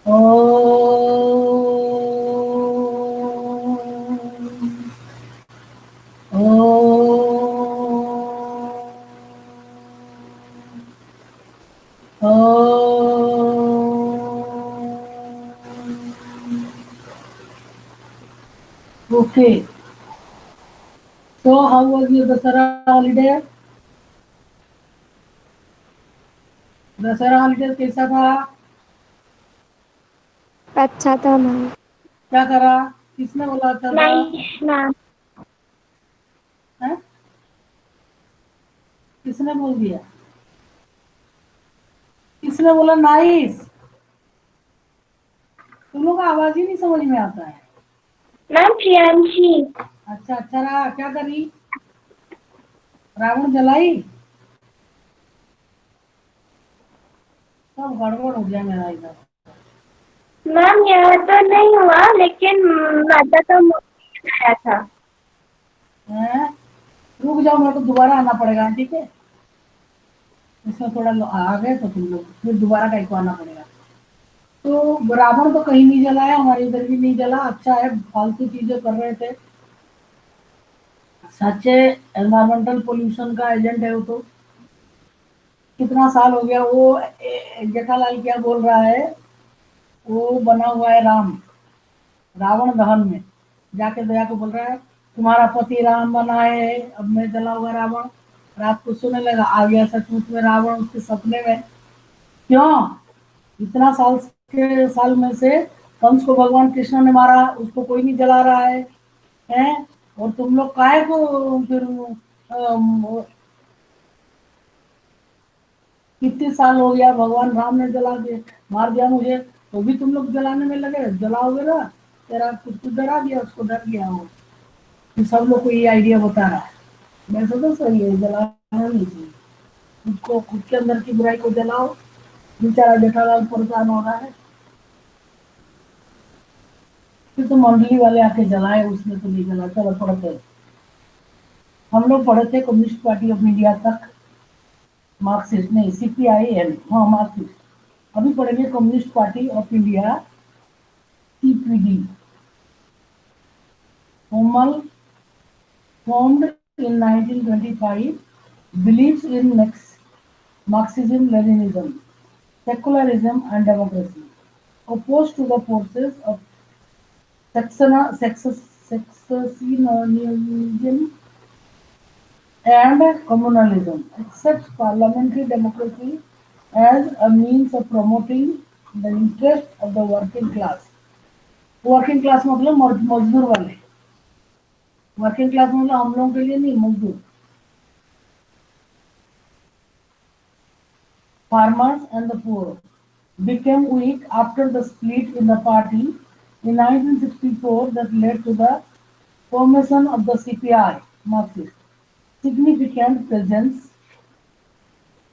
Om. Okay. So how was your Dasara holiday? Dussehra holiday कैसा था? अच्छा था मैम। क्या करा? किसने बोला अच्छा था? Nice ma'am. हैं? किसने बोल दिया? किसने बोला नाइस? तुम लोग का आवाज ही नहीं समझ में आता है। मैम प्रियांशी। अच्छा अच्छा रहा। क्या करी? रावण जलाई? सब गड़बड़ हो गया मेरा इधर। मैम यह तो नहीं हुआ, लेकिन माता का मूर्ति आया था। हैं? रुक जाओ, मेरे को दोबारा आना पड़ेगा, ठीक है? इसमें थोड़ा आ गए तो तुम लोग फिर दोबारा टाइप को आना पड़ेगा। तो रावण तो कहीं नहीं जलाया, हमारे इधर भी नहीं जला। अच्छा है, फालतू चीजें कर रहे थे। सच है, एनवायरमेंटल पोल्यूशन का एजेंट है वो तो। कितना साल हो गया वो जेठालाल क्या बोल रहा है, वो बना हुआ है राम, रावण दहन में जाके दया को बोल रहा है तुम्हारा पति राम बना है, अब मैं जला हुआ रावण। रात को सोने लगा, आ गया सचमुच में रावण उसके सपने में। क्यों? इतना साल में से कंस को भगवान कृष्ण ने मारा, उसको कोई नहीं जला रहा है। हैं? और तुम लोग काहे को फिर कितने साल हो गया, भगवान राम ने जला के मार दिया मुझे, तो भी तुम लोग जलाने में लगे, जलाओगे ना। तेरा कुछ डरा दिया, उसको डर गया हो। तो सब लोग को ये आइडिया बता रहा है। वैसे तो सही है, जलाना नहीं चाहिए। उसको खुद के अंदर की बुराई को जलाओ। बेचारा जेठालाल परेशान हो रहा है। फिर तो मंडली वाले आके जलाए, उसने तो नहीं जला। चलो पढ़ते हैं। हम लोग पढ़े थे कम्युनिस्ट पार्टी ऑफ इंडिया तक, मार्क्सिस्ट नहीं, CPIM, हाँ मार्क्सिस्ट। अभी पढ़ेंगे communist Party of India, CPD। Homal, formed in 1925, believes in Marxism, Leninism, secularism and democracy, opposed to the forces of secessionism and communalism, accepts parliamentary democracy as a means of promoting the interest of the working class. Working class मतलब मजदूर वाले। Working class मतलब हम लोगों के लिए नहीं, मजदूर। Farmers and the poor became weak after the split in the party in 1964 that led to the formation of the CPI, Marxist. Significant presence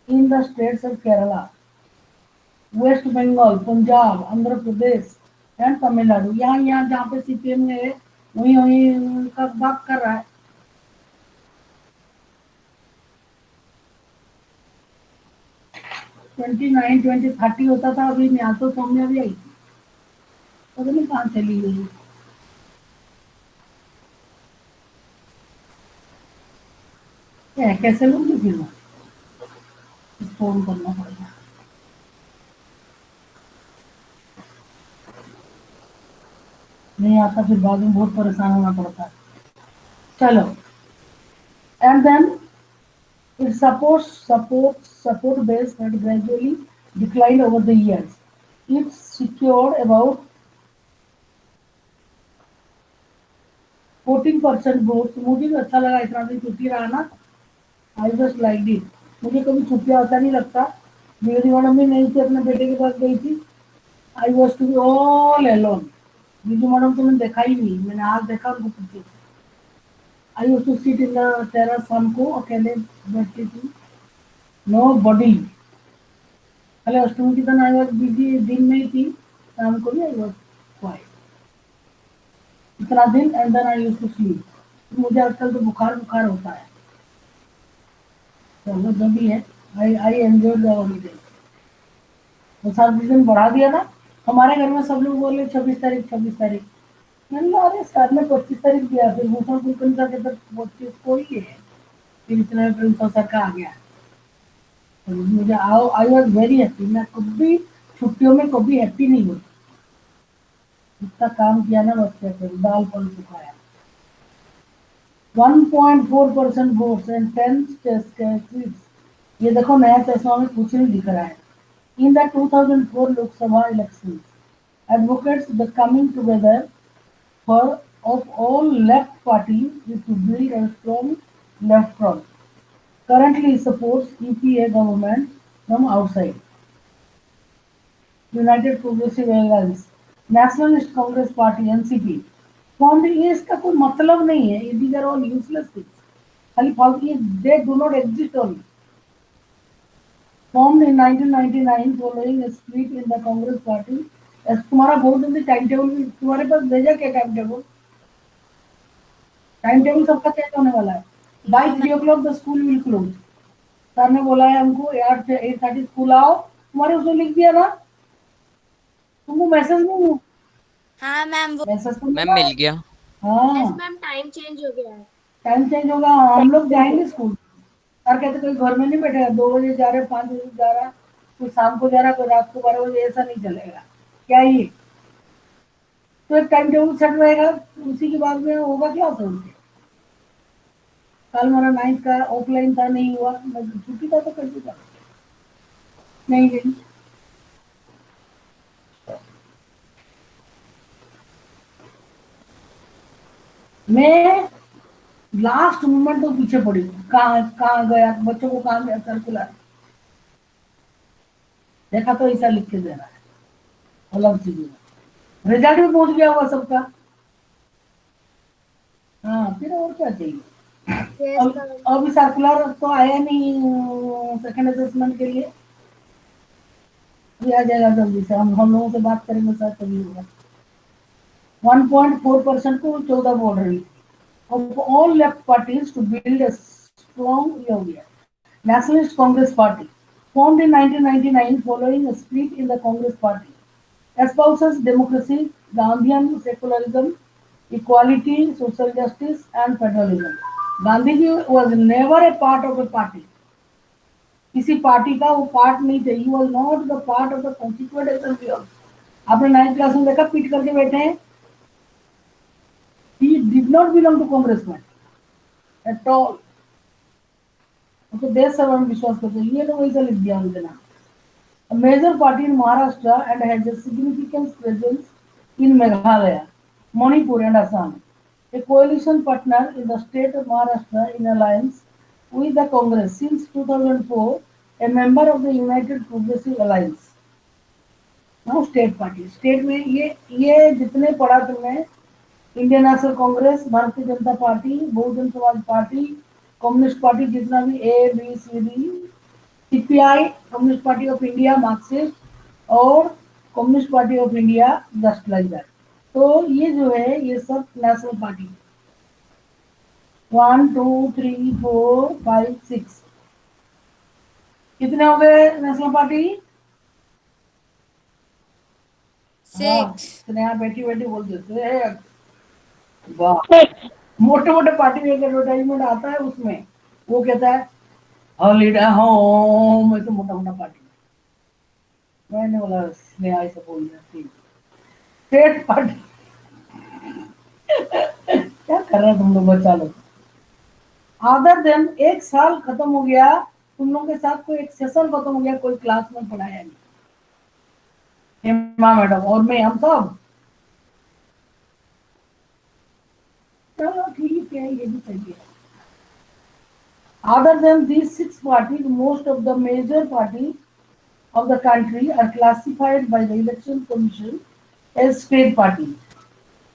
in the states of Kerala, West Bengal, Punjab, Andhra Pradesh and Tamil Nadu। यहाँ यहाँ जहाँ पे CPM है वहीं वहीं का बात कर रहा है। 29, 20, 30 होता था, अभी यहाँ तो सौम्या भी आई थी, पता नहीं कहाँ चली गई। कैसे लोग फिर फोन करना पड़ेगा। नहीं आता फिर बाद में बहुत परेशान होना पड़ता है। चलो, and then its support base had gradually declined over the years. It secured about 14% votes। मुझे भी अच्छा लगा इतना दिन छुट्टी रहा ना। I just like it. मुझे कभी छुट्टियां होता नहीं लगता। मेरी मैडम भी नहीं थी, अपने बेटे के पास गई थी। I was to be all alone. Biju madam तो मैंने देखा ही नहीं, मैंने आज देखा उनको पीछे। I used to sit in the terrace, शाम को अकेले बैठती थी, नो बॉडी। पहले अष्टमी के दिन आई वॉज बिजी, दिन में ही थी, शाम को भी आई वॉज क्वाइट इतना दिन। And then I used to sleep. मुझे आजकल तो बुखार बुखार होता है। चलो जो भी है, आई एंजॉय द हॉलीडे। तो 7 दिन बढ़ा दिया ना। हमारे घर में सब लोग बोले 26 तारीख 26 तारीख। मैंने कहा अरे सर ने 25 तारीख दिया, फिर भूषण कुलकर्णी सर के तक 25 को ही है, फिर इतने में प्रिंसिपल सर का आ गया। तो मुझे आई वॉज वेरी हैप्पी। मैं कभी छुट्टियों में कभी हैप्पी नहीं हुई। इतना काम किया ना बस, क्या करूं, दाल पल सुखाया। 1.4% वोट्स एंड 10 सीट्स। ये देखो नया चश्मा में कुछ नहीं दिख रहा है। In the 2004 Lok Sabha election, advocates the coming together for of all left parties is to build a strong left front. Currently supports UPA government from outside. United Progressive Alliance, Nationalist Congress Party (NCP). Form ये इसका कोई मतलब नहीं है, ये these are all useless things, खाली फालतू, ये they do not exist only. Formed in 1999 following a split in the Congress Party। तुम्हारा बहुत जल्दी टाइम टेबल तुम्हारे पास भेजा क्या? टाइम टेबल, टाइम टेबल सबका चेंज होने वाला है। By 3 o'clock the school will close. Sir ने बोला है हमको यार 8:30 स्कूल आओ। तुम्हारे उसने लिख दिया ना, तुमको मैसेज नहीं? हाँ मैम, वो मैसेज तो मैम मिला है। मिल गया। हाँ मैम टाइम चेंज हो गया है। टाइम चेंज होगा, हम लोग जाएंगे स्कूल। सर कहते कोई घर में नहीं बैठेगा, 2 बजे जा रहे, 5 बजे जा रहा, कोई शाम को जा रहा, कोई रात को 12 बजे, ऐसा नहीं चलेगा। क्या ये तो एक टाइम टेबल सेट रहेगा, उसी के बाद में होगा क्या समझ के। कल हमारा 9th का ऑफलाइन था, नहीं हुआ, मैं छुट्टी था तो कर दूंगा, नहीं गई। मैं लास्ट मोमेंट तो पीछे पड़ी, कहाँ कहाँ गया, बच्चों को कहाँ गया सर्कुलर, देखा तो ऐसा लिख के दे रहा है अलग चीज। रिजल्ट भी पहुंच गया होगा सबका। हाँ फिर और क्या चाहिए। अभी सर्कुलर तो आया नहीं सेकंड असेसमेंट के लिए, भी आ जाएगा जल्दी से। हम लोगों से बात करेंगे सर, तभी होगा। 1.4% को 14 बोल रही of all left parties to build a strong UPA. Nationalist Congress Party, formed in 1999 following a split in the Congress Party, espouses democracy, Gandhian secularism, equality, social justice, and federalism. Gandhiji was never a part of a party. किसी party का वो part नहीं थे। He was not the part of the Constituent Assembly also। आपने 9th class में देखा पीट करके बैठे हैं। He did not belong to Congress at all। तो देश सेवा में विश्वास करते हैं, ये तो वैसा लिख दिया उनके नाम। A major party in Maharashtra and has a significant presence in Meghalaya, Manipur and Assam. A coalition partner in the state of Maharashtra in alliance with the Congress since 2004, a member of the United Progressive Alliance। Now state party, state में ये जितने पढ़ा तुमने, Indian national Congress, Bharatiya Janata party, Bahujan Samaj party, communist party, जितना भी ABCD, CPI, Communist Party of India, Marxist, और Communist Party of India, just like that. तो ये जो है ये सब नेशनल पार्टी, 1 2 3 4 5 6, कितने हो गए नेशनल पार्टी? 6। स्नेहा बेटी बेटी बोल देते, वाह। मोटे मोटे पार्टी में एक एडवर्टाइजमेंट आता है, उसमें वो कहता है हॉलीडे होम, ऐसे मोटा मोटा पार्टी। मैंने बोला स्नेहा ऐसे बोल रही स्टेट पार्टी। क्या कर रहे तुम लोग बच्चा लोग। अदर देन एक साल खत्म हो गया, तुम लोग के साथ कोई एक सेशन खत्म हो गया, कोई क्लास में पढ़ाया नहीं। हेमा मैडम और मैं, हम सब, चलो ठीक है, ये भी सही है। Other than these 6 parties, most of the major parties of the country are classified by the Election Commission as state parties.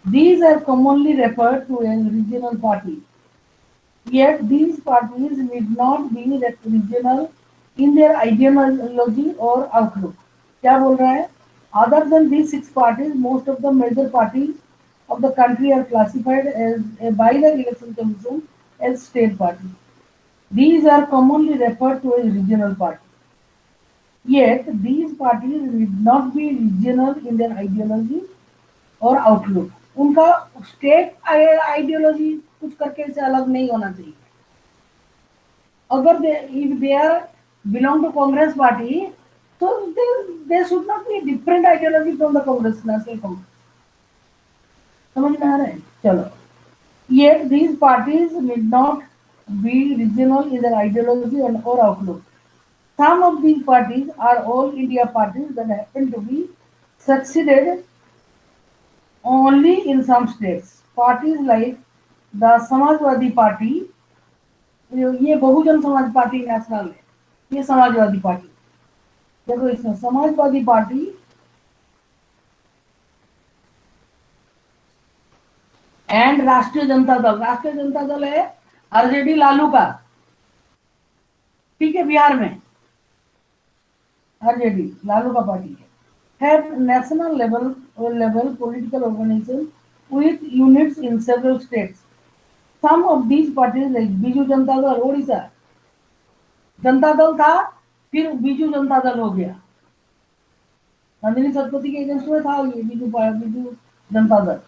These are commonly referred to as regional parties. Yet these parties need not be regional in their ideology or outlook। क्या बोल रहा है? Other than these 6 parties, most of the major parties of the country are classified as by the Election Commission as state parties. These are commonly referred to as regional parties. Yet these parties need not be regional in their ideology और outlook. उनका state ideology कुछ करके से अलग नहीं होना चाहिए। अगर if they are belong to Congress party, तो they should not be different ideology from the Congress, National Congress. समझ में आ रहा है? चलो, yet these parties need not be regional in their ideology and or outlook. Some of these parties are all India parties that happen to be succeeded only in some states. Parties like the Samajwadi Party, ये Bahujan Samaj party national है, ये Samajwadi party. देखो इसमें Samajwadi party and राष्ट्रीय जनता दल। राष्ट्रीय जनता दल है RJD Lalu का, ठीक है, बिहार में आरजेडी लालू का पार्टी है। Have national level political organization with units in several states. Some of these parties like Biju Janata Dal Odisha, Janata Dal था फिर बीजू जनता दल हो गया, नंदिनी सरस्वती के अगेंस्ट में था ये Biju Janata Dal.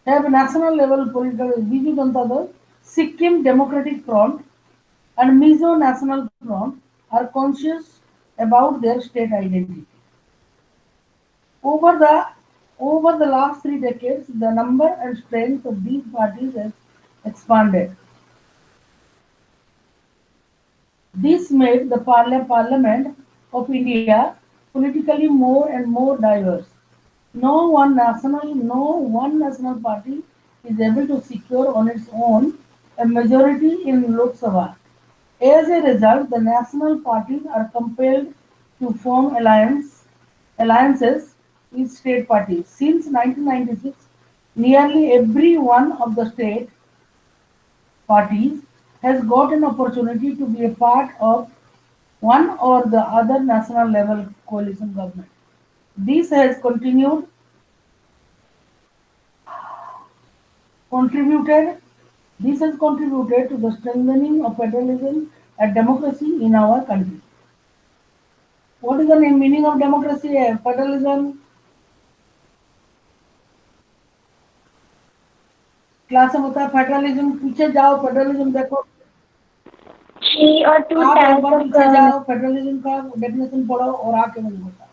Have national level political Biju Janata Dal, Sikkim democratic front and Mizo National Front are conscious about their state identity. Over the last 3 decades, the number and strength of these parties has expanded. This made the Parliament of India politically more and more diverse. No one national party is able to secure on its own a majority in Lok Sabha. As a result, the national parties are compelled to form alliances with state parties. Since 1996, nearly every one of the state parties has got an opportunity to be a part of one or the other national level coalition government. This has contributed This has contributed to the strengthening of federalism and democracy in our country. What is the meaning of democracy? Federalism. Class में होता है federalism, पीछे जाओ federalism देखो, 3 or 2 आप एक types bar of पीछे government. जाओ फेडरलिज्म का डेफिनेशन पढ़ो और आके मुझे बताओ,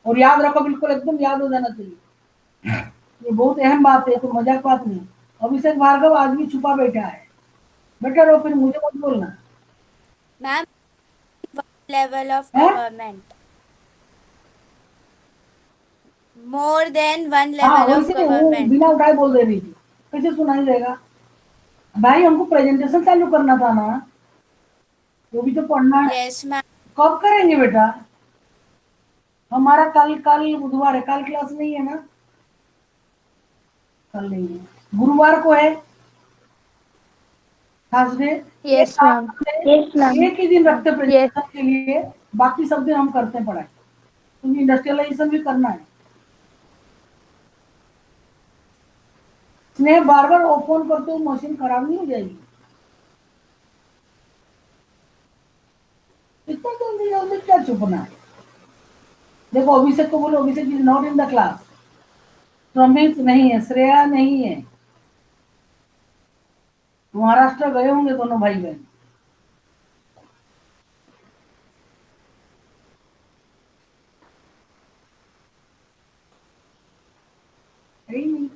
और याद रखो, बिल्कुल एकदम याद हो जाना चाहिए। ये बहुत अहम बात है, तो मजाक बात नहीं। अभिषेक भार्गव आज भी छुपा बैठा है, बेटा रो, फिर मुझे मत बोलना। मैम, level of है? government. More than one हाँ, level of वैसे वो government. बिना उठाए बोल दे रही थी, कैसे सुनाई देगा भाई? हमको प्रेजेंटेशन चालू करना था ना, वो भी तो पढ़ना है। Yes, ma'am. कब करेंगे बेटा? हमारा कल कल बुधवार है, कल क्लास नहीं है ना? कल नहीं है, गुरुवार को है, Thursday. Yes, ma'am. Yes, ma'am. एक ही दिन रखते Yes. प्रेजेंटेशन के लिए, बाकी सब दिन हम करते हैं पढ़ाई। क्योंकि इंडस्ट्रियलाइजेशन भी करना है। स्नेह, बार बार ओपन करते हो, मशीन खराब नहीं हो जाएगी? इतना जल्दी जल्दी क्या चुपना है? देखो अभिषेक को बोलो, Abhishek is not in the class. Pramit नहीं है, श्रेया नहीं है, महाराष्ट्र गए होंगे दोनों भाई बहन। है ही नहीं।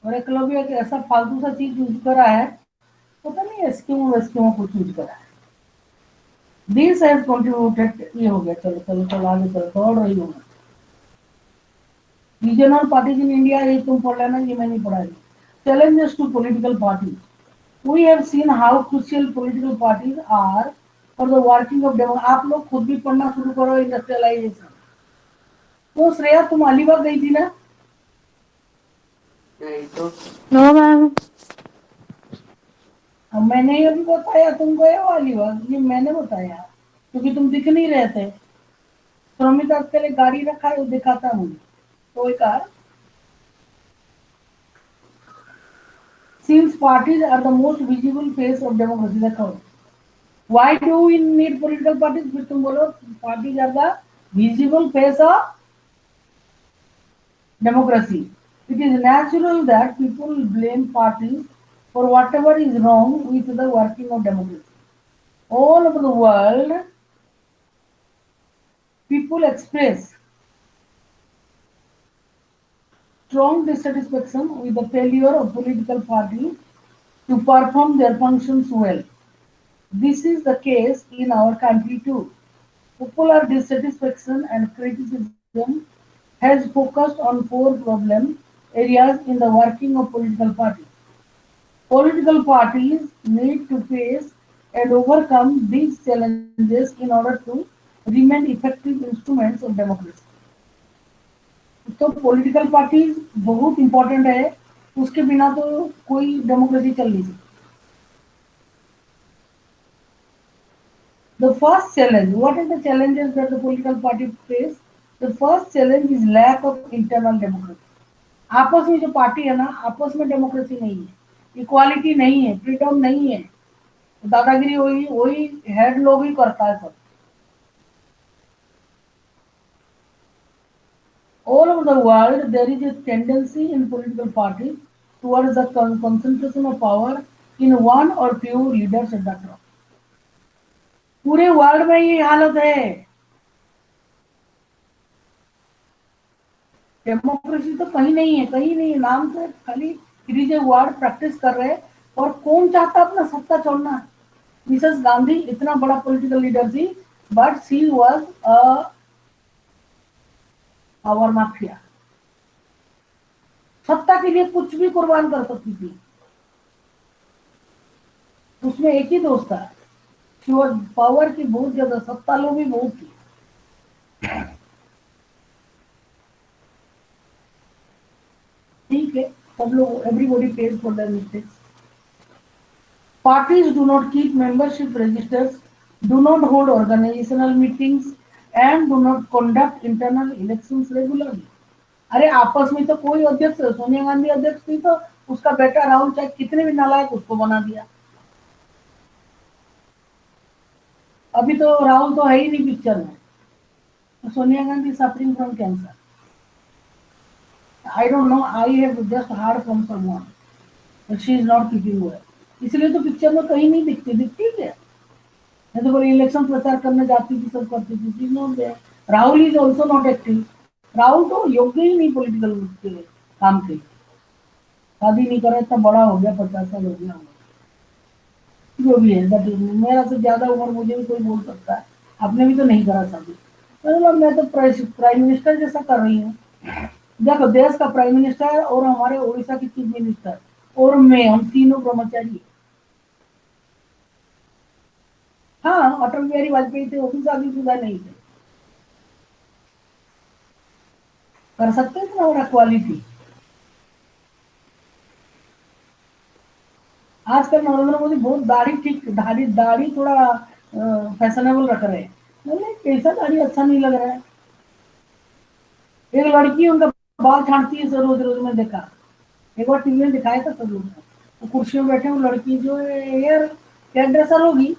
और एकलव्य एक ऐसा फालतू सा चीज यूज करा है, पता नहीं एसक्यूमो वेस्क्यूमो कुछ यूज करा है। दिस हैज कंट्रीब्यूटेड, ये हो गया। चलो चलो चलो आगे चलो, दौड़ रही हूँ। रीजनल पार्टीज इन इंडिया, ये तुम पढ़ लेना, ये मैं नहीं पढ़ा रही। Challenges to political parties. We have seen how crucial political parties are for the working of democracy. आप लोग खुद भी पढ़ना शुरू करो इंडस्ट्रियलाइजेशन। तो श्रेया, तुम अलीबाग गई थी ना? No, ma'am. अब मैंने ये भी बताया तुम गए हो अलीबाग, ये मैंने बताया, क्योंकि तुम दिख नहीं रहे थे। श्रमिक के लिए गाड़ी रखा है, वो दिखाता मुझे, तो एक car. Since parties are the most visible face of democracy, देखो why do we need political parties? फिर तुम बोलो parties are the visible face of democracy. It is natural that people blame parties for whatever is wrong with the working of democracy. All over the world, people express strong dissatisfaction with the failure of political parties to perform their functions well. This is the case in our country too. Popular dissatisfaction and criticism has focused on four problem areas in the working of political parties. Political parties need to face and overcome these challenges in order to remain effective instruments of democracy. तो political parties बहुत important है, उसके बिना तो कोई democracy चल नहीं सकती. The first challenge, what are the challenges that the political party face? The first challenge is lack of internal democracy. आपस में जो पार्टी है ना, आपस में डेमोक्रेसी नहीं है, इक्वालिटी नहीं है, फ्रीडम नहीं है, दादागिरी वही वही हेड लोग ही करता है सब. All over the world, there is a tendency in political parties towards the concentration of power in one or few leaders at the top. पूरे वर्ल्ड में ये हालत है. डेमोक्रेसी तो कहीं नहीं है, कहीं नहीं है, नाम से खाली it is a word practice कर रहे हैं. और कौन चाहता अपना सत्ता छोड़ना? मिसेस गांधी इतना बड़ा पॉलिटिकल लीडर थी, but she was a power mafia. सत्ता के लिए कुछ भी कुर्बान कर सकती थी. उसमें एक ही दोस्त था, पावर की बहुत ज्यादा, सत्ता लोभी बहुत थी. ठीक है, सब लोग, everybody page for their mistakes. Parties do not keep membership registers, do not hold organizational meetings, and do not conduct internal elections regularly. अरे आपस में तो कोई अध्यक्ष, सोनिया गांधी अध्यक्ष थी तो उसका बेटा राहुल, चाहे कितने भी नालायक, उसको बना दिया. अभी तो राहुल तो है ही नहीं पिक्चर में. Sonia Gandhi suffering from cancer. I don't know, I have just heard from someone that she is not keeping well. इसलिए तो पिक्चर में कहीं नहीं दिखती क्या? नहीं तो बोले इलेक्शन प्रचार करने जाती थी, सब करती थी. Not there. Rahul is also not active. Rahul तो योग्य ही नहीं पॉलिटिकल काम के. शादी नहीं कर रहा, इतना बड़ा हो गया, 50 साल हो गया. जो भी है, बट मेरा से ज्यादा उम्र मुझे भी कोई बोल सकता है. आपने भी तो नहीं करा शादी. मतलब मैं तो प्राइम मिनिस्टर जैसा कर रही हूँ. देखो, देश का प्राइम मिनिस्टर और हमारे उड़ीसा की चीफ मिनिस्टर और मैं, हम तीनों ब्रह्मचारी. हाँ, अटल बिहारी वाजपेयी थे, वो भी शादीशुदा नहीं थे. कर सकते थे ना, और क्वालिटी. आजकल नरेंद्र मोदी बहुत दाढ़ी, ठीक दाढ़ी थोड़ा फैशनेबल रख रहे हैं. मतलब कैसा दाढ़ी अच्छा नहीं लग रहा है. एक लड़की उनका बाल छांटती है रोज रोज, में देखा, एक बार टीवी में दिखाया था सब लोग. तो कुर्सी में बैठे, वो लड़की जो हेयर ड्रेसर होगी,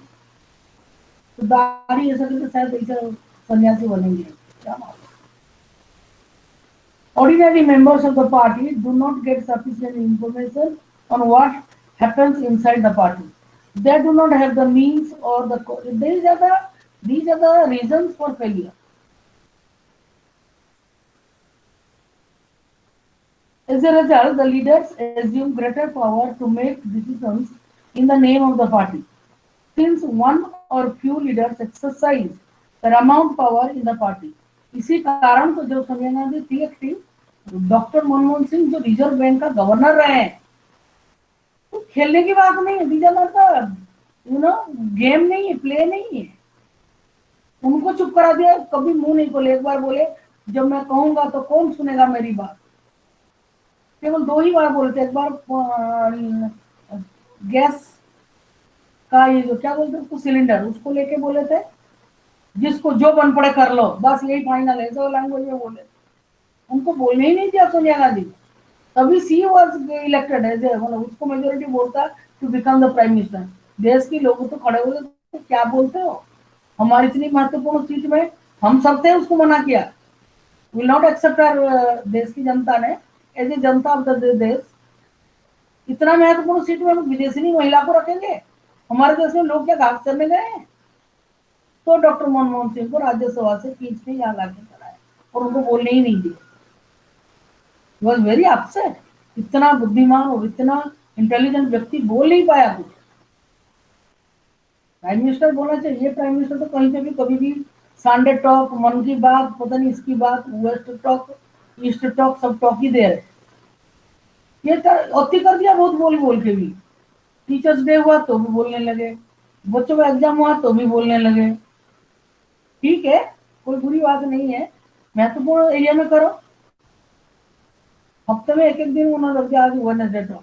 तो दाढ़ी ऐसा करके शायद ऐसा सन्यासी बनेंगे. क्या मालूम. Ordinary members of the party do not get sufficient information on what happens inside the party. They do not have the means or the these are the reasons for failure. As a result, the leaders assume greater power to make decisions in the name of the party. Since one or few leaders exercise paramount power in the party. इसी कारण तो जब सोनिया गांधी थी active, doctor Manmohan Singh जो reserve bank का governor रहे हैं, तो खेलने की बात नहीं है. गेम नहीं है, प्ले नहीं है. उनको चुप करा दिया, कभी मुंह नहीं खोले. एक बार बोले, जब मैं कहूंगा तो कौन सुनेगा मेरी बात. केवल 2 ही बार बोलते. एक बार गैस का ये जो क्या बोलते हैं, सिलेंडर, उसको लेके बोले थे, जिसको जो बन पड़े कर लो, बस यही फाइनल है. तो लैंग्वेज में बोले. उनको बोलने ही नहीं दिया सोनिया गांधी. तभी she was elected as a, मतलब उसको मेजोरिटी बोलता to become the prime minister. देश के लोग तो खड़े हुए थे, क्या बोलते हो, हमारी इतनी महत्वपूर्ण सीट में हम सब थे, उसको मना किया। विल नॉट एक्सेप्ट आवर, देश की जनता ने as a Janata of the देश, इतना महत्वपूर्ण सीट में हम विदेशी महिला को रखेंगे? हमारे देश में लोग क्या घास चरने गए हैं? तो डॉक्टर मनमोहन सिंह को राज्यसभा से खींच के यहाँ लाके कराया और उनको बोलने ही नहीं दिया। Was very upset. इतना बुद्धिमान और इतना इंटेलिजेंट व्यक्ति बोल नहीं पाया कुछ। प्राइम मिनिस्टर बोलना चाहिए। प्राइम मिनिस्टर तो कहीं पे भी कभी भी संडे टॉक, मन की बात, पता नहीं इसकी बात, वेस्ट टॉक, ईस्ट टॉक, सब टॉक ही दे रहे। ये अति कर दिया बहुत बोल बोल के भी। टीचर्स डे हुआ तो भी बोलने लगे, बच्चों का एग्जाम हुआ तो भी बोलने लगे। ठीक है, कोई बुरी बात नहीं है, महत्वपूर्ण एरिया में करो। हफ्ते में एक एक दिन उन्होंने लग आज वेडनेसडे टॉक।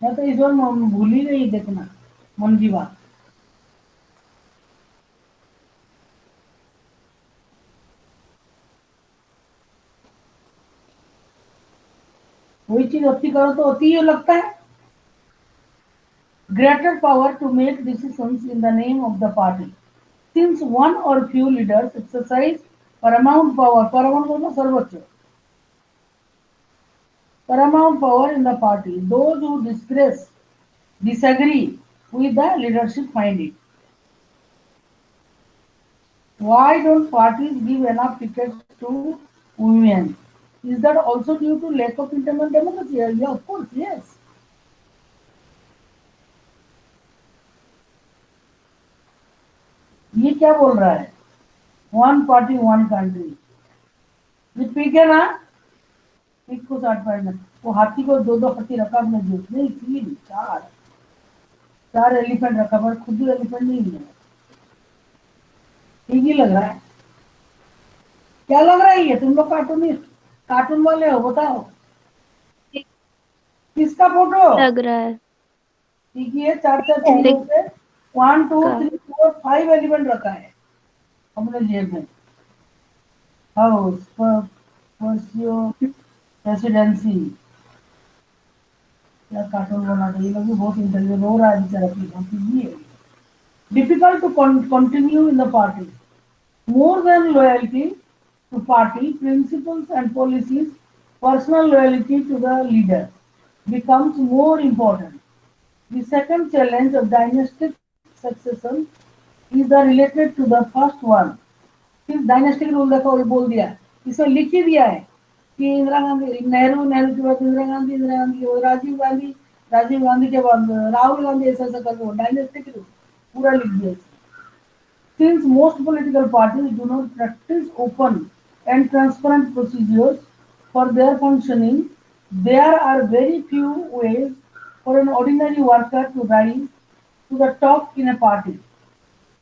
मैं तो इस बार भूल ही नहीं देखना मन की बात। कोई चीज अति करो तो अति ही लगता है। Greater power to make decisions in the name of the party. Since one or few leaders exercise paramount power, paramount मतलब सर्वोच्च, paramount power in the party, those who disagree with the leadership find it. Why don't parties give enough tickets to women? Is that also due to lack of internal democracy? Yeah, of course, yes. ये क्या बोल रहा है? One party one country. ये pig है ना, pig को 60 पैर में, वो हाथी को दो दो हाथी रखा अपने जेब नहीं, तीन चार चार एलिफेंट रखा, पर खुद ही एलिफेंट नहीं है। ठीक ही लग रहा है। क्या लग रहा है ये? तुम लोग कार्टूनिस्ट, कार्टून वाले हो, बताओ किसका फोटो लग रहा है? ठीक ही है। चार चार चीजों पे 1 2 3 4 5 एलिमेंट रखा है अपने जेब में। हाउस, प्रेसिडेंसी, क्या कार्टून बना था ये लोग भी। बहुत इंटेलिजेंट हो रहा है बेचारा की। Difficult to continue in the party. More than loyalty to party principles and policies, personal loyalty to the leader becomes more important. The second challenge of dynastic succession is related to the first one. फिर dynastic rule देखो, ये बोल दिया, इसमें लिख ही दिया है कि इंदिरा गांधी, नेहरू, नेहरू के बाद इंदिरा गांधी, इंदिरा गांधी के बाद राजीव गांधी, राजीव गांधी के बाद राहुल गांधी, ऐसा ऐसा करके डायनेस्टिक रूल पूरा लिख दिया। Since most political parties do not practice open and transparent procedures for their functioning, there are very few ways for an ordinary worker to rise to the top in a party.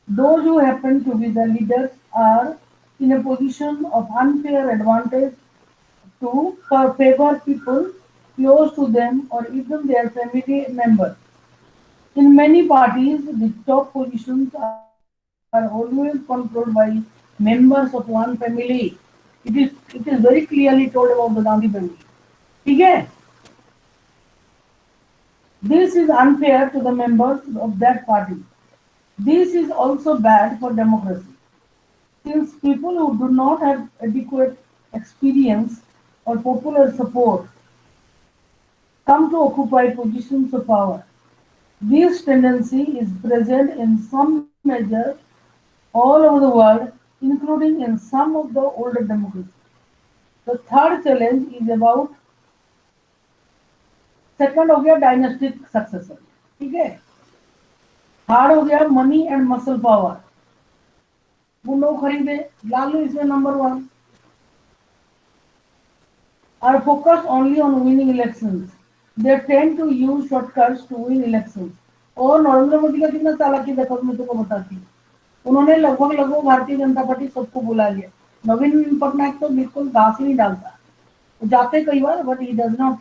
Those who happen to be the leaders are in a position of unfair advantage to favor people close to them or even their family members. In many parties, the top positions are always controlled by members of one family. It is very clearly told about the Gandhi family. ठीक है? This is unfair to the members of that party. This is also bad for democracy, since people who do not have adequate experience or popular support come to occupy positions of power. This tendency is present in some measure all over the world, including in some of the older democracies. The third challenge is about, second हो गया dynastic successor, ठीक है। Third हो गया money and muscle power. गुंडो खरीदे, लालू इसमें number 1। Are focused only on winning elections. They tend to use shortcuts to win elections. और नरेंद्र मोदी का कितना चालाकी देखो, मैं तुमको बताती हूँ। उन्होंने लगभग लगभग भारतीय जनता पार्टी सबको बुला लिया। नवीन पटनायक तो बिल्कुल घास ही नहीं डालता, वो जाते कई बार, बट ही डज नॉट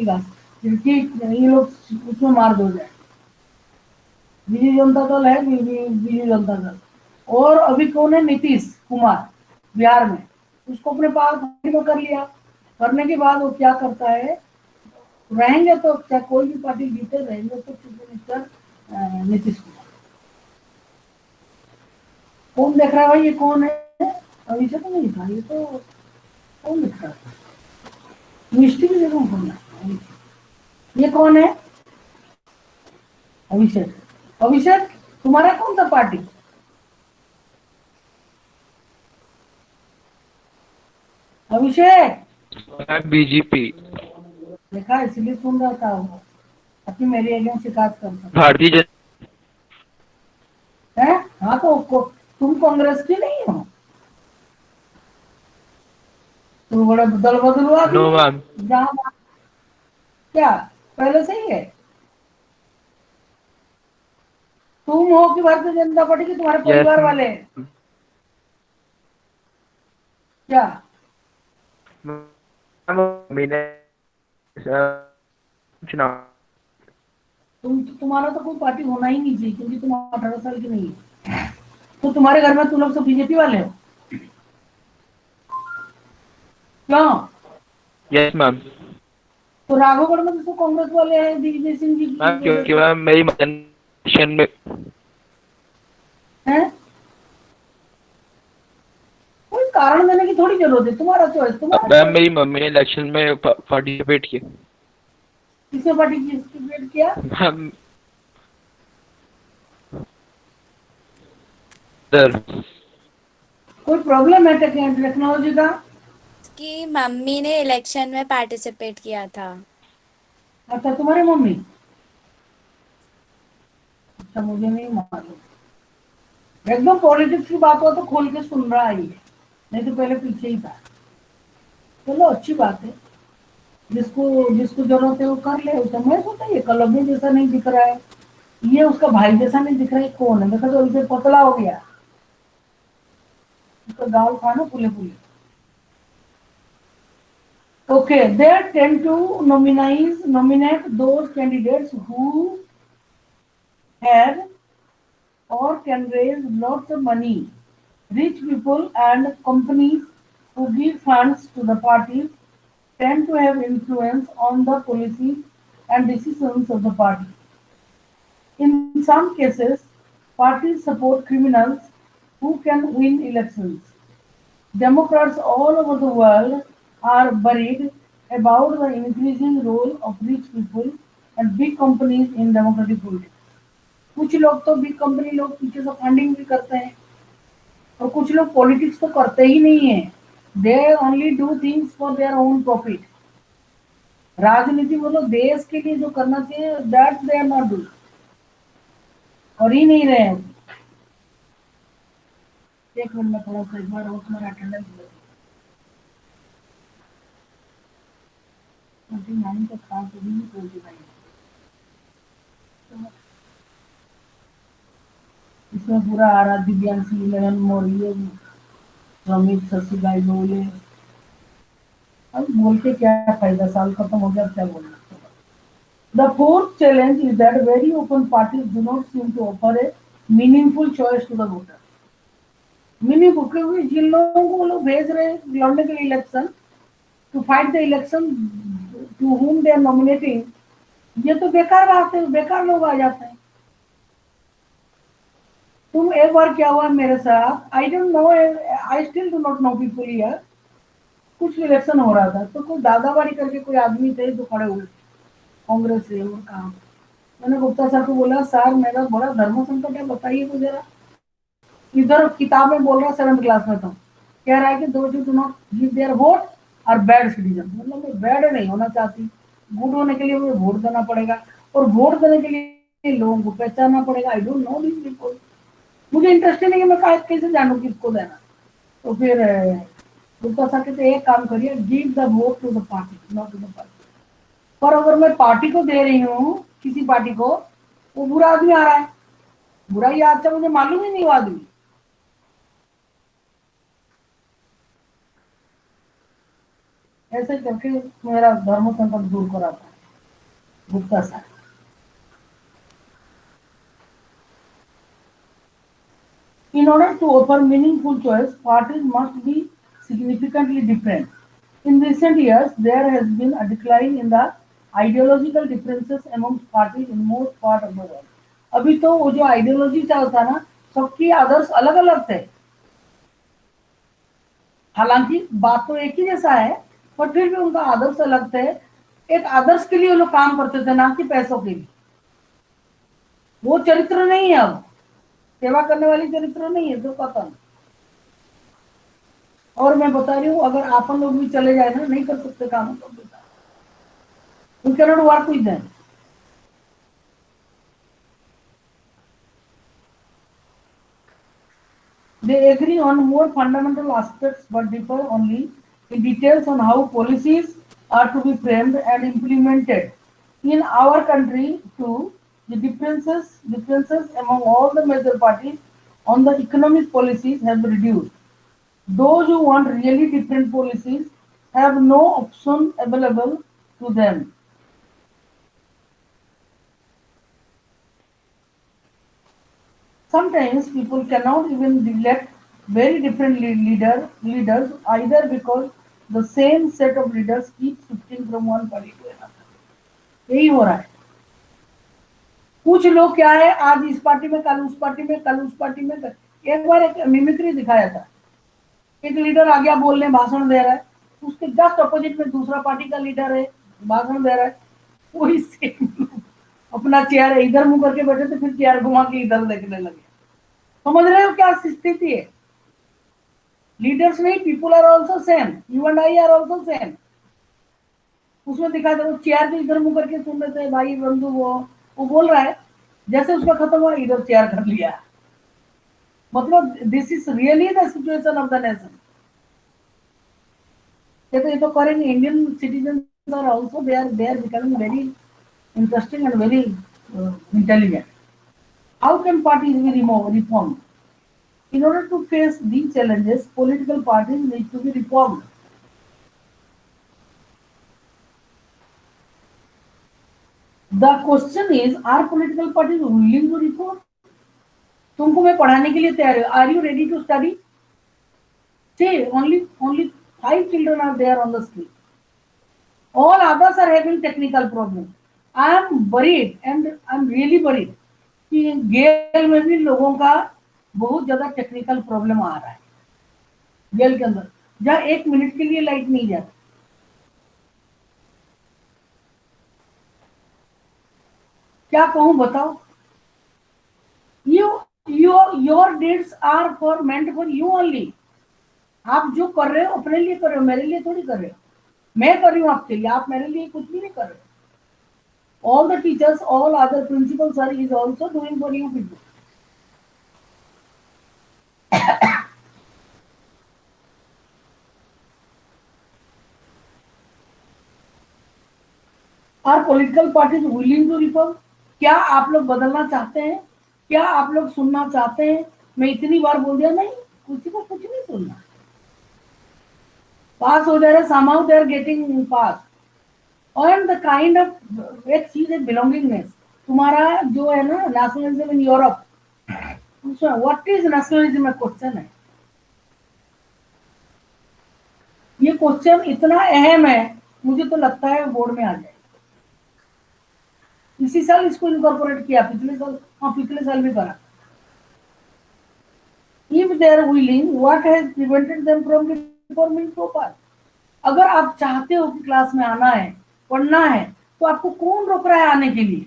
घास, क्योंकि ये लोग उसमें मार दो जाए। बीजू जनता दल है, बीजू जनता दल। और अभी कौन है? नीतीश कुमार बिहार में। उसको अपने पास में कर लिया। करने के बाद वो क्या करता है, रहेंगे तो चाहे कोई भी पार्टी जीते, रहेंगे तो चीफ मिनिस्टर नीतीश कुमार। कौन देख रहा है भाई, ये कौन है? अभी से तो नहीं था ये तो, कौन दिख रहा है? मिस्टी भी देखो कौन है, ये कौन है? अभिषेक। अभिषेक, तुम्हारा कौन सा पार्टी? अभिषेक, बीजेपी। देखा, इसलिए सुन रहा था वो, ताकि मेरी अगेंस्ट शिकायत कर सकते भारतीय जनता। है। हाँ तो तुम कांग्रेस की नहीं हो, तुम बड़ा दल बदलुआ भी नो हो। मैम। जहाँ क्या पहले से ही है? तुम हो कि भारतीय जनता पार्टी के तुम्हारे परिवार वाले हैं? क्या मैंने चुनाव। तुम्हारा तो कोई पार्टी होना ही नहीं चाहिए, क्योंकि तुम 18 साल की नहीं है। तो तुम्हारे घर में तुम लोग सब बीजेपी वाले हो क्यों? Yes ma'am. तो राघवगढ़ में तो कांग्रेस वाले हैं, दिग्विजय सिंह जी की मैम वजह क्योंकि से मैम मेरी जनरेशन में है। कोई कारण देने की थोड़ी जरूरत है, तुम्हारा चॉइस, तुम्हारा मैम choice। मेरी मम्मी ने इलेक्शन में पार्टिसिपेट किया। किसने पार्टिसिपेट किया? मैम सर कोई प्रॉब्लम है टेक्नोलॉजी का? कि मम्मी ने इलेक्शन में पार्टिसिपेट किया था। अच्छा, तुम्हारी मम्मी? अच्छा, मुझे नहीं मालूम। एकदम पॉलिटिक्स की बात हो तो खोल के सुन रहा है ये, नहीं तो पहले पीछे ही था। चलो अच्छी बात है, जिसको जिसको जरूरत है वो कर ले। उसे मैं सोचा ये कलब्बी जैसा नहीं दिख रहा है, ये उसका भाई जैसा नहीं दिख रहा है, कौन है? देखा तो उनसे पतला हो गया, उसका गाल था ना फूले फूले। Okay, they tend to nominate those candidates who have or can raise lots of money. Rich people and companies who give funds to the parties tend to have influence on the policies and decisions of the party. In some cases, parties support criminals who can win elections. Democrats all over the world are worried about the increasing role of rich people and big companies in democratic politics. कुछ लोग तो big company लोग पीछे से funding भी करते हैं, और कुछ लोग पॉलिटिक्स तो करते ही नहीं है। They only do things for their own profit. राजनीति वो लोग देश के लिए जो करना चाहिए, that they are not doing, और ही नहीं रहे हैं। एक मिनट में थोड़ा सा एक बार और तुम्हारा अटेंडेंस ले। 29 तक था, तो भी 29 इसमें पूरा आ रहा, दिव्यांशी, मिलन मौर्य, रमित, शशि गाय बोले। अब बोल के क्या फायदा, साल खत्म हो गया, अब क्या बोलना। The fourth challenge is that very often parties do not seem to offer a meaningful choice to the voter. Meaningful, क्योंकि जिन लोगों को वो लोग भेज रहे हैं लड़ने के लिए election, to fight the election, to whom they are nominating, ये तो बेकार बात है, बेकार लोग आ जाते हैं। तुम एक बार क्या हुआ मेरे साथ, I don't know, I still do not know people here. कुछ इलेक्शन हो रहा था, तो कोई दादाबाड़ी करके कोई आदमी थे जो खड़े हुए कांग्रेस से, और कहा, मैंने गुप्ता सर को बोला, सर मेरा बड़ा धर्म संकट है, बताइए तो जरा। इधर किताब में बोल रहा, 7th क्लास में था, कह रहा है कि दो do not give their vote और बैड सिटीजन। मतलब मैं बैड नहीं होना चाहती, गुड होने के लिए मुझे वोट देना पड़ेगा, और वोट देने के लिए लोगों को पहचानना पड़ेगा। I don't know this people, मुझे इंटरेस्ट ही नहीं है, मैं कैसे जानू किसको देना। तो फिर गुप्ता सर कहते एक काम करिए, give the vote to the party, not to the party. पर अगर मैं पार्टी को दे रही हूँ, किसी पार्टी को, वो बुरा आदमी आ रहा है, बुरा ही अच्छा, मुझे मालूम ही नहीं वो आदमी। ऐसे करके मेरा धर्म संकट दूर कराता है Gupta sir. In order to offer meaningful choice, parties must be significantly different. In recent years, there has been a decline in the ideological differences among parties in most part of the world. अभी तो वो जो ideology चलता ना, सबकी आदर्श अलग अलग थे, हालांकि बात तो एक ही जैसा है, पर फिर भी उनका आदर्श अलग थे। एक आदर्श के लिए वो लोग काम करते थे, ना कि पैसों के लिए। वो चरित्र नहीं है, अब सेवा करने वाली चरित्र नहीं है, तो पता नहीं। और मैं बता रही हूँ, अगर आपन लोग भी चले जाए ना, नहीं कर सकते काम तो बेटा, we can not work with them. They agree on more fundamental aspects but differ only in details on how policies are to be framed and implemented. In our country, too, the differences among all the major parties on the economic policies have reduced. Those who want really different policies have no option available to them. Sometimes people cannot even elect very different leaders either because the same set of leaders keep shifting from one party to another. यही हो रहा है। कुछ लोग क्या है, आज इस पार्टी में, कल उस पार्टी में, कल उस पार्टी में। एक बार एक मिमिक्री दिखाया था, एक लीडर आ गया बोलने, भाषण दे रहा है, उसके जस्ट अपोजिट में दूसरा पार्टी का लीडर है, भाषण दे रहा है, वही सेम अपना चेयर इधर मुंह करके बैठे थे, फिर चेयर घुमा के इधर देखने लगे। समझ रहे हो क्या स्थिति है? लीडर्स नहीं, people are also same, you and I are also same. उसमें दिखाया था, वो चेयर के इधर मुंह करके सुन रहे थे, भाई बंधु वो बोल रहा है, जैसे उसका खत्म हुआ इधर चेयर कर लिया। मतलब this is really the situation of the nation. ये तो करेंगे। Indian citizen are also they are becoming very interesting and very intelligent. How can parties be reformed? In order to face these challenges, political parties need to be reformed. The question is, are political parties willing to reform? तुमको मैं पढ़ाने के लिए तैयार हूँ। Are you ready to study? See, only 5 children are there on the screen. All others are having technical problems. I am worried, and I am really worried कि गेल में भी लोगों का बहुत ज्यादा टेक्निकल प्रॉब्लम आ रहा है। गेल के अंदर जहाँ 1 मिनट के लिए लाइट नहीं जाती। क्या कहूं बताओ? Your dates are for meant for you only. आप जो कर रहे हो अपने लिए कर रहे हो, मेरे लिए थोड़ी कर रहे हो। मैं कर रही हूँ आपके लिए, आप मेरे लिए कुछ भी नहीं कर रहे हो। All the teachers, all other principals are is also doing for you people. Are political parties willing to reform? क्या आप लोग बदलना चाहते हैं? क्या आप लोग सुनना चाहते हैं? मैं इतनी बार बोल दिया, नहीं, किसी को कुछ नहीं सुनना। पास हो जा रहे, somehow they are getting pass. And the kind of एक चीज है belongingness। तुम्हारा जो है ना nationalism in Europe, what is nationalism? Question है ये। क्वेश्चन इतना अहम है, मुझे तो लगता है बोर्ड में आ जाए। इसी साल इसको इनकॉर्पोरेट किया, पिछले साल, हाँ पिछले साल भी करा। If they are willing, what has prevented them from reforming so far? अगर आप चाहते हो कि क्लास में आना है, पढ़ना है, तो आपको कौन रोक रहा है आने के लिए?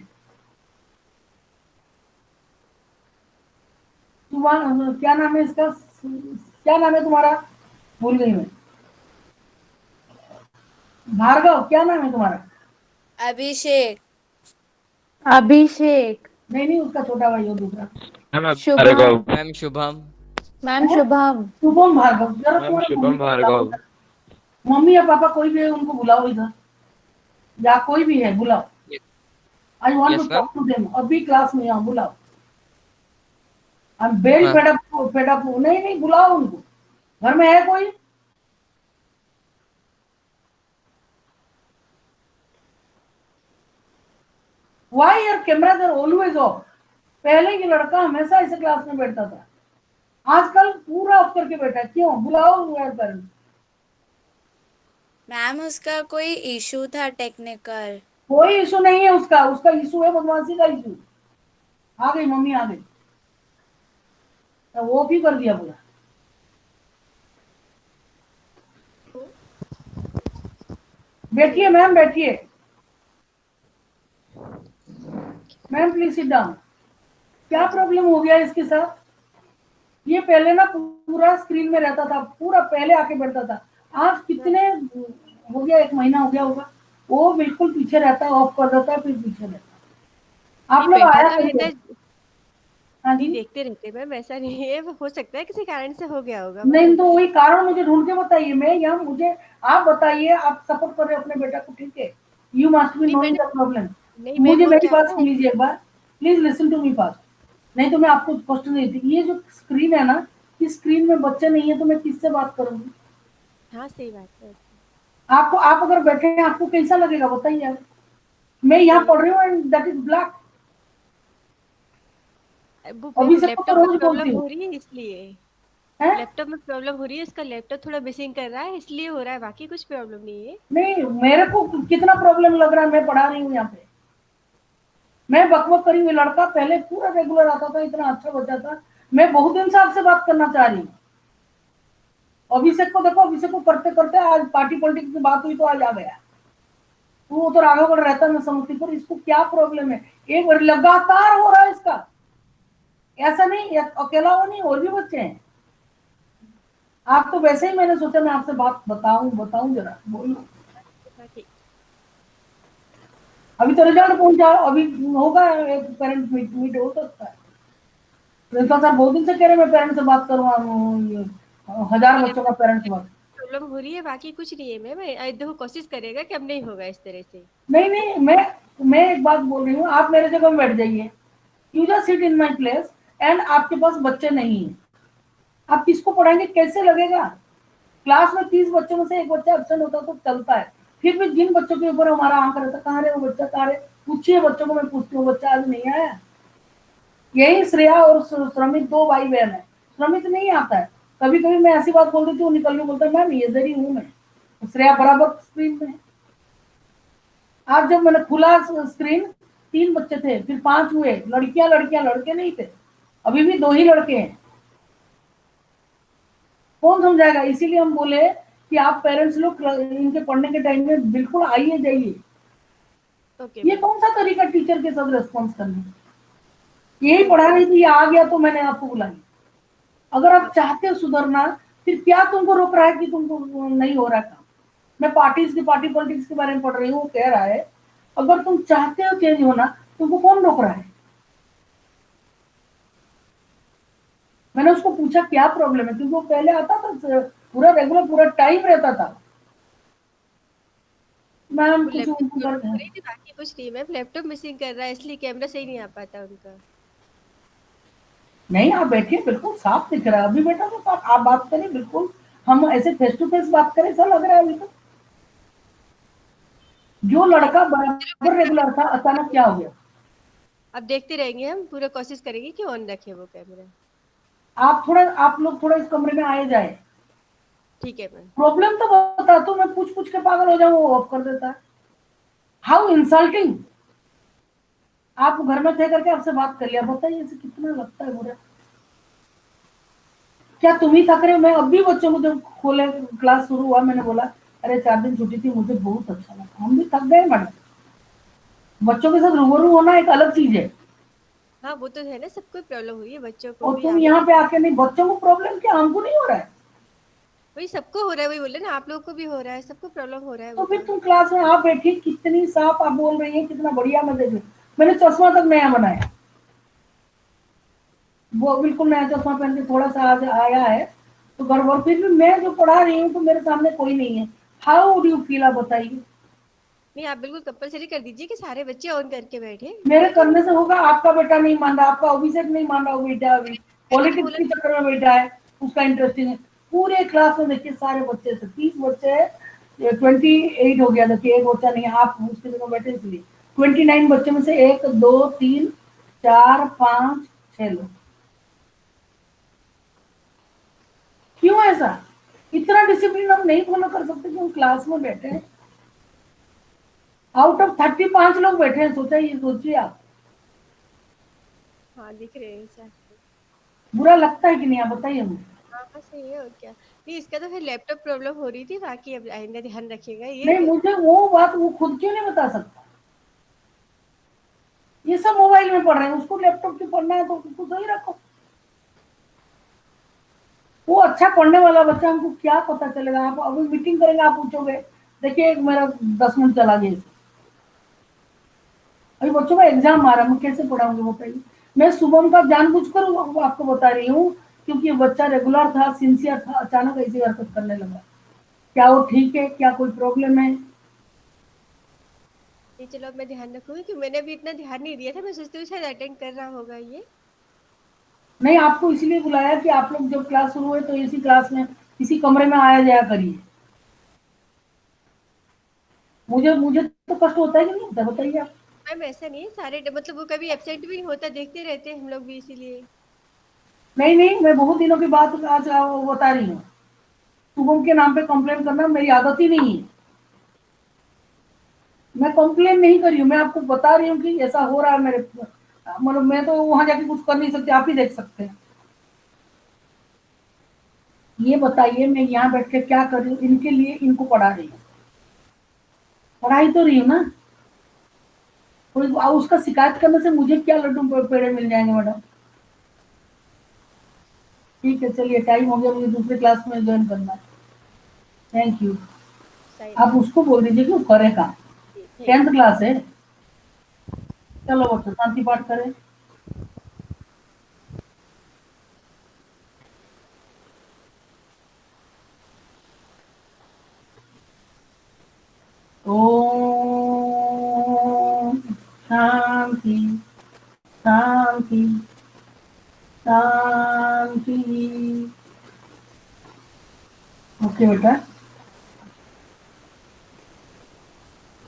तुम्हारा क्या नाम है इसका? क्या नाम है तुम्हारा? भूल गई मैं। भार्गव, क्या नाम है तुम्हारा? अभिषेक। अभिषेक। नहीं, उसका छोटा भाई हो दूसरा। शुभम। मैम शुभम। मैम शुभम। शुभम भार्गव। जरा मैम शुभम भार्गव। मम्मी या पापा कोई भी है उनको बुलाओ इधर, या कोई भी है बुलाओ। I want to talk to them. अभी क्लास में यहाँ बुलाओ। I am very fed up. नहीं, बुलाओ उनको। घर में है कोई? Why your cameras are always off? पहले ये लड़का हमेशा इस क्लास में बैठता था, आजकल पूरा ऑफ करके बैठा है। क्यों? बुलाओ यार पेरेंट्स। मैम उसका कोई इशू था टेक्निकल। कोई इशू नहीं है उसका, उसका इशू है बदमाशी का इशू। आ गई मम्मी, आ गई, तो वो भी कर दिया पूरा। बैठिए मैम, बैठिए मैम, प्लीज सिट डाउन। क्या प्रॉब्लम हो गया इसके साथ? ये पहले ना पूरा स्क्रीन में रहता था, पूरा पहले आके बैठता था। आज कितने हो गया, 1 महीना हो गया होगा, वो बिल्कुल पीछे रहता है, ऑफ कर देता है फिर पीछे रहता है। आप लोग बैठा आया तो करिए। रहता है, हाँ नहीं जी, देखते रहते मैम, ऐसा नहीं है, वो हो सकता है किसी कारण से हो गया होगा नहीं मैम। तो वही कारण मुझे ढूंढ के बताइए। मैं यहाँ, मुझे आप बताइए, आप सपोर्ट कर रहे हो अपने बेटा को, ठीक है, यू मस्ट बी नहीं नोइंग मैंने द प्रॉब्लम। नहीं मैम, मुझे वो मेरी क्या बात होता है। सुन लीजिए एक बार, please listen to me fast, नहीं तो मैं आपको क्वेश्चन देती। ये जो स्क्रीन है ना, इस स्क्रीन में बच्चे नहीं है तो मैं किससे बात करूंगी? हाँ सही बात है। आपको, आप अगर बैठे हैं आपको कैसा लगेगा बताइए आप? मैं यहाँ नहीं पढ़ रही हूँ एंड दैट इज ब्लैक। वो अभी मैम सबको तो लैपटॉप में रोज बोलती प्रॉब्लम हूँ, हो रही है इसलिए। है? लैपटॉप में प्रॉब्लम हो रही है, उसका लैपटॉप थोड़ा मिसिंग कर रहा है इसलिए हो रहा है, बाकी कुछ प्रॉब्लम नहीं है। नहीं, मेरे को कितना प्रॉब्लम लग रहा है, मैं पढ़ा रही हूँ यहाँ पे, मैं बकबक करी हुई। लड़का पहले पूरा रेगुलर आता था, इतना अच्छा बच्चा था। मैं बहुत दिन से आपसे बात करना चाह रही हूँ। अभिषेक को देखो, अभिषेक को करते करते आज पार्टी पॉलिटिक्स की बात हुई तो आज आ गया। वो तो राघवगढ़ रहता है, मैं समझती, पर इसको क्या प्रॉब्लम है? एक बार लगातार हो रहा है इसका, ऐसा नहीं अकेला वो नहीं, और भी बच्चे हैं। आप तो वैसे ही, मैंने सोचा मैं आपसे बात बताऊं जरा, बोलो। हाँ, ठीक। अभी तो रिजल्ट पहुंचा, अभी होगा एक पेरेंट मीट हो सकता है। प्रिंसिपल सर बहुत दिन से कह रहे मैं पेरेंट्स से बात करूंगा, 1000 बच्चों का पेरेंट्स से बात। प्रॉब्लम हो रही है, बाकी कुछ नहीं है मैम। देखो कोशिश करेगा कि अब नहीं होगा इस तरह से। नहीं नहीं, मैं एक बात बोल रही हूँ, आप मेरे जगह में बैठ जाइए, you just sit in my place, and आपके पास बच्चे नहीं है, आप किसको पढ़ाएंगे? कैसे लगेगा? क्लास में 30 बच्चों में से एक बच्चा एब्सेंट होता तो चलता है, फिर भी जिन बच्चों के ऊपर हमारा आंक रहता, कहाँ रहे वो बच्चा, कहाँ रहे? पूछिए बच्चों को, मैं पूछती हूँ, बच्चा आज नहीं आया। यही श्रेया और श्रमित 2 भाई बहन है, श्रमित नहीं आता है। कभी कभी मैं ऐसी बात बोल देती हूँ, निकल के बोलता है मैम इधर ही हूँ मैं, श्रेया बराबर स्क्रीन में। आज जब मैंने खुला स्क्रीन, 3 बच्चे थे, फिर 5 हुए, लड़कियां लड़कियां, लड़के नहीं थे, अभी भी 2 ही लड़के हैं। कौन समझाएगा? इसीलिए हम बोले कि आप पेरेंट्स लोग इनके पढ़ने के टाइम में बिल्कुल आइए जाइए। ओके ये मैम। कौन सा तरीका टीचर के साथ रेस्पॉन्स करने? यही पढ़ा रही थी, आ गया तो मैंने आपको बुलाई। अगर आप चाहते हो सुधरना, फिर क्या तुमको रोक रहा है कि तुमको नहीं हो रहा काम? मैं पार्टी पॉलिटिक्स के बारे में पढ़ रही हूँ, वो कह रहा है अगर तुम चाहते हो चेंज होना, तुमको कौन रोक रहा है? मैंने उसको पूछा क्या प्रॉब्लम है, क्योंकि वो पहले आता था पूरा रेगुलर, पूरा टाइम रहता था। मैम वो कुछ लैपटॉप उनको प्रॉब्लम हो रही थी, बाकी कुछ नहीं मैम। लैपटॉप मिसिंग कर रहा है इसलिए कैमरा सही नहीं आ पाता उनका। नहीं, आप बैठिए, बिल्कुल साफ दिख रहा है। अभी बेटा तो साफ, आप बात करें बिल्कुल, हम ऐसे फेस टू फेस बात करें, ऐसा लग रहा है अभी तो। जो लड़का बराबर रेगुलर था, अचानक क्या हो गया? अब देखते रहेंगे, हम पूरा कोशिश करेंगे कि ऑन रखे वो कैमरा। आप लोग थोड़ा इस कमरे में आए जाए। ठीक है मैम। प्रॉब्लम तो बता, तो मैं पूछ पूछ के पागल हो जाऊं, वो ऑफ कर देता है। How insulting! आप घर में थे करके आपसे बात कर लिया, बताइए इसे कितना लगता है बुरा? क्या तुम ही थक रहे हो? मैं अभी बच्चों को जब खोले, क्लास शुरू हुआ, मैंने बोला अरे 4 दिन छुट्टी थी, मुझे बहुत अच्छा लगा, हम भी थक गए मैडम। बच्चों के साथ रूबरू होना एक अलग चीज है, हाँ वो तो है ना, सबको प्रॉब्लम हो रही है, बच्चों को और भी, तुम आप यहाँ पे आके नहीं। बच्चों को प्रॉब्लम क्या, हमको नहीं हो रहा है? वही सबको हो रहा है, वही बोले ना, आप लोगों को भी हो रहा है, सबको प्रॉब्लम हो रहा है तो वो फिर तो। तुम क्लास में आप बैठी, कितनी साफ आप बोल रही है, कितना बढ़िया। मैं देख रही, मैंने चश्मा तक नया बनाया, वो बिल्कुल नया चश्मा पहन के थोड़ा सा आज आया है तो गड़बड़, फिर भी मैं जो पढ़ा रही हूँ तो मेरे सामने कोई नहीं है। हाउ डू यू फील, आप बताइए? नहीं आप बिल्कुल कंपलसरी कर दीजिए कि सारे बच्चे ऑन करके बैठे। मेरे करने से होगा? आपका बेटा नहीं मान रहा, आपका अभिषेक नहीं मान रहा, वो बेटा अभी बेटा तो पॉलिटिक्स बोला के चक्कर में बैठा है, उसका इंटरेस्टिंग है। पूरे क्लास में देखिए सारे बच्चे से 30 बच्चे है, 28 हो गया, देखिए एक बच्चा नहीं है, आप उसकी जगह बैठे इसलिए। 29 बच्चों में से 1 2 3 4 5 6 लोग। क्यों ऐसा? इतना डिसिप्लिन हम नहीं फॉलो कर सकते कि हम क्लास में बैठे हैं, आउट ऑफ 35 लोग बैठे हैं, सोचिए आप। हाँ दिख रहे हैं सर। बुरा लगता है कि नहीं, आप बताइए मुझे। हाँ हाँ सही है और क्या। नहीं इसका तो फिर लैपटॉप प्रॉब्लम हो रही थी, बाकी अब आइंदा ध्यान रखिएगा नहीं, ये। मुझे वो बात वो खुद क्यों नहीं बता सकता? ये सब मोबाइल में पढ़ रहे हैं, उसको लैपटॉप क्यों पढ़ना है? तो उसको सही रखो। वो अच्छा पढ़ने वाला बच्चा, हमको क्या पता चलेगा? आप अभी मीटिंग करेंगे, आप पूछोगे, देखिए मेरा 10 मिनट चला गया इसे, अभी बच्चों का एग्जाम आ रहा है, मैं कैसे पढ़ाऊंगी बताइए? मैं शुभम का जानबूझकर आपको बता रही हूँ, क्योंकि बच्चा रेगुलर था, सिंसियर था, अचानक ऐसी हरकत करने लगा। क्या वो ठीक है? क्या कोई प्रॉब्लम है? नहीं चलो अब मैं ध्यान रखूंगी कि मैंने भी इतना ध्यान नहीं दिया था, मैं सोचती हूँ शायद अटेंड कर रहा होगा ये। नहीं, आपको इसलिए बुलाया कि आप लोग जब क्लास शुरू हुए तो इसी क्लास में, इसी कमरे में आया जाया करिए। मुझे मुझे तो कष्ट होता है कि नहीं होता, बताइए आप। मैम ऐसा नहीं है, सारे मतलब वो कभी एब्सेंट भी नहीं होता, देखते रहते हैं हम लोग भी इसीलिए। नहीं नहीं, मैं बहुत दिनों की बात आज वो बता रही हूँ। शुभम के नाम पे कंप्लेन करना मेरी आदत ही नहीं है। मैं कंप्लेन नहीं कर रही हूँ, मैं आपको बता रही हूँ कि ऐसा हो रहा है मेरे, मतलब मैं तो वहां जाके कुछ कर नहीं सकती, आप ही देख सकते हैं। ये बताइए, मैं यहाँ बैठ के क्या कर रही हूँ? इनके लिए इनको पढ़ा रही हूँ, पढ़ाई तो रही हूँ ना। कोई उसका शिकायत करने से मुझे क्या लड्डू पेड़े मिल जाएंगे मैडम? ठीक है, चलिए टाइम हो गया, मुझे दूसरे क्लास में ज्वाइन करना है। Thank you. सही आप रहेगा। उसको बोल दीजिए कि वो करे काम। जी थैंक 10th क्लास है। चलो बच्चों, शांति पाठ करें। ओम शांति शांति शांति। ओके बेटा।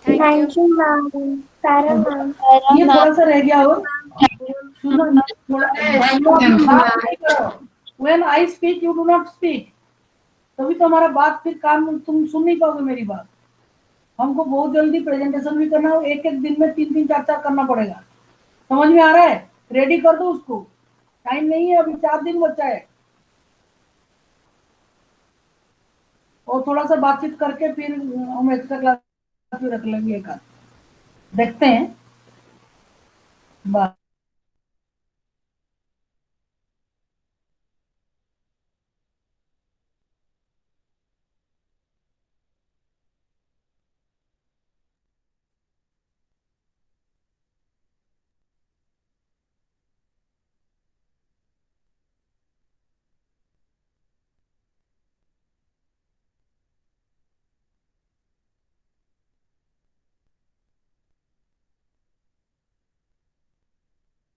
Thank you. Thank you ma'am, सारा मैम। ये थोड़ा सा रह गया, और सुनो, थोड़ा बात नहीं करो। When I speak, you do not speak. तभी तो हमारा बात फिर काम, तुम सुन नहीं पाओगे मेरी बात। हमको बहुत जल्दी प्रेजेंटेशन भी करना है, एक एक दिन में 3 3 4 4 करना पड़ेगा। समझ में आ रहा है? रेडी कर दो उसको, टाइम नहीं है, अभी 4 दिन बचा है। और थोड़ा सा बातचीत करके फिर हम एक्स्ट्रा क्लास भी रख लेंगे एक आध। देखते हैं। बाय।